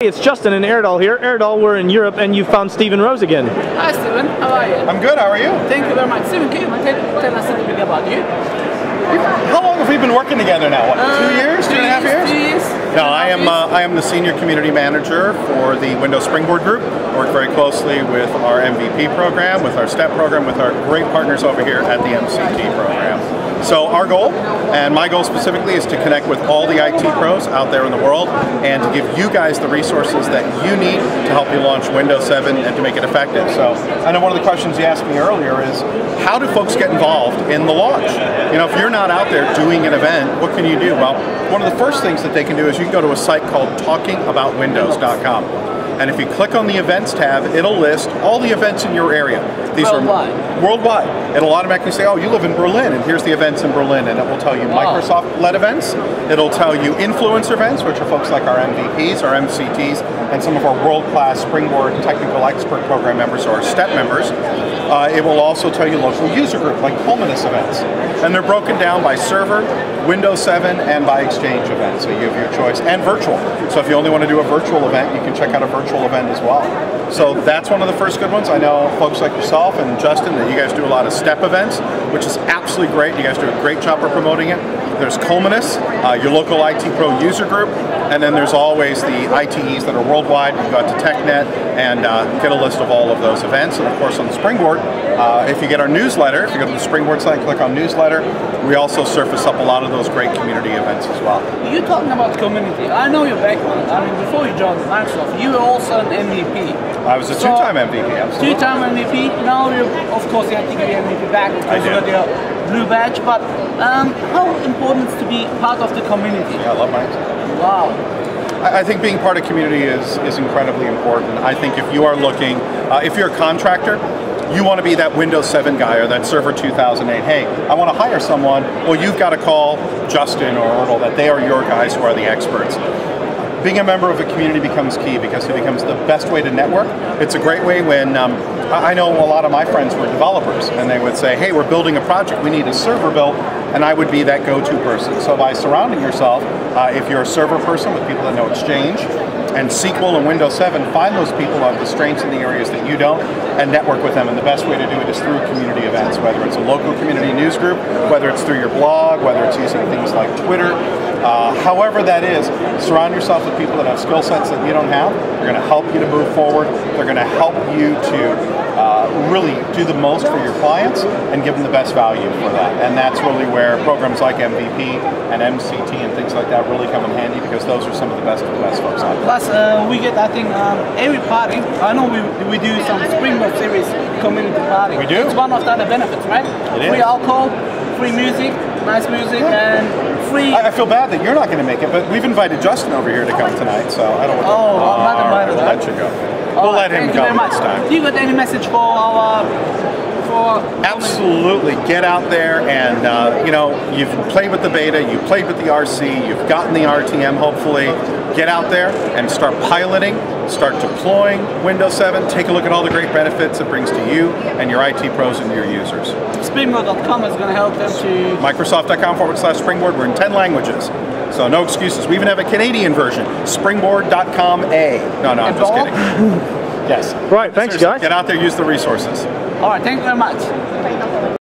It's Justin and Erdal here. Erdal, we're in Europe and you found Stephen Rose again. Hi Stephen, how are you? I'm good, how are you? Thank you very much. Stephen, can you tell us a little bit about you? How long have we been working together now? What, 2 years? 2.5 years? 2 years. No, I am the senior community manager for the Windows Springboard group. I work very closely with our MVP program, with our STEP program, with our great partners over here at the MCT program. So our goal, and my goal specifically, is to connect with all the IT pros out there in the world and to give you guys the resources that you need to help you launch Windows 7 and to make it effective. So I know one of the questions you asked me earlier is, how do folks get involved in the launch? You know, if you're not out there doing an event, what can you do? Well, one of the first things that they can do is you can go to a site called talkingaboutwindows.com. And if you click on the events tab, it'll list all the events in your area. These worldwide. are worldwide. It'll automatically say, oh, you live in Berlin, and here's the events in Berlin. And it will tell you Microsoft-led events. It'll tell you influencer events, which are folks like our MVPs, our MCTs, and some of our world-class Springboard technical expert program members or our STEP members. It will also tell you local user group, like Hominus events. And they're broken down by server, Windows 7, and by Exchange events. So you have your choice. And virtual. So if you only want to do a virtual event, you can check out a virtual event as well. So that's one of the first good ones. I know folks like yourself and Justin that you guys do a lot of STEP events, which is absolutely great. You guys do a great job of promoting it. There's Cominus, your local IT Pro user group, and then there's always the ITEs that are worldwide. You go out to TechNet and get a list of all of those events. And of course on the Springboard, if you get our newsletter, if you go to the Springboard site and click on newsletter, we also surface up a lot of those great community events as well. You're talking about community. I know your background. I mean, before you joined Microsoft, you were also an MVP. I was a two-time MVP, absolutely. Two-time MVP. Now, of course, you have to get your MVP back. Of course, you got your blue badge. But how important is to be part of the community? Yeah, I love mine. Wow. I think being part of community is incredibly important. I think if you are looking, if you're a contractor, you want to be that Windows 7 guy or that Server 2008. Hey, I want to hire someone. Well, you've got to call Justin or Erdal, that they are your guys who are the experts. Being a member of a community becomes key because it becomes the best way to network. It's a great way when, I know a lot of my friends were developers and they would say, hey, we're building a project, we need a server built, and I would be that go-to person. So by surrounding yourself, if you're a server person with people that know Exchange and SQL and Windows 7, find those people who have the strengths in the areas that you don't and network with them. And the best way to do it is through community events, whether it's a local community news group, whether it's through your blog, whether it's using things like Twitter. However that is, surround yourself with people that have skill sets that you don't have. They're going to help you to move forward. They're going to help you to really do the most for your clients and give them the best value for that. And that's really where programs like MVP and MCT and things like that really come in handy, because those are some of the best folks out there. Plus, we get, I think, every party. I know we do some Springboard series community party. We do. It's one of the other benefits, right? It is. Free alcohol, free music, nice music, and free. I feel bad that you're not going to make it, but we've invited Justin over here to come tonight, so I don't want to. Oh, I'm not invited. We'll let you go. We'll let him come next time. Do you got any message for our? Absolutely, get out there and you know, you've played with the beta, you played with the RC, you've gotten the RTM. Hopefully, get out there and start piloting, start deploying Windows 7. Take a look at all the great benefits it brings to you and your IT pros and your users. Springboard.com is going to help them to. Microsoft.com/Springboard. We're in 10 languages. So no excuses. We even have a Canadian version, springboard.com/A. No, I'm just kidding. Yes. Right, thanks guys. Get out there, use the resources. All right, thank you very much.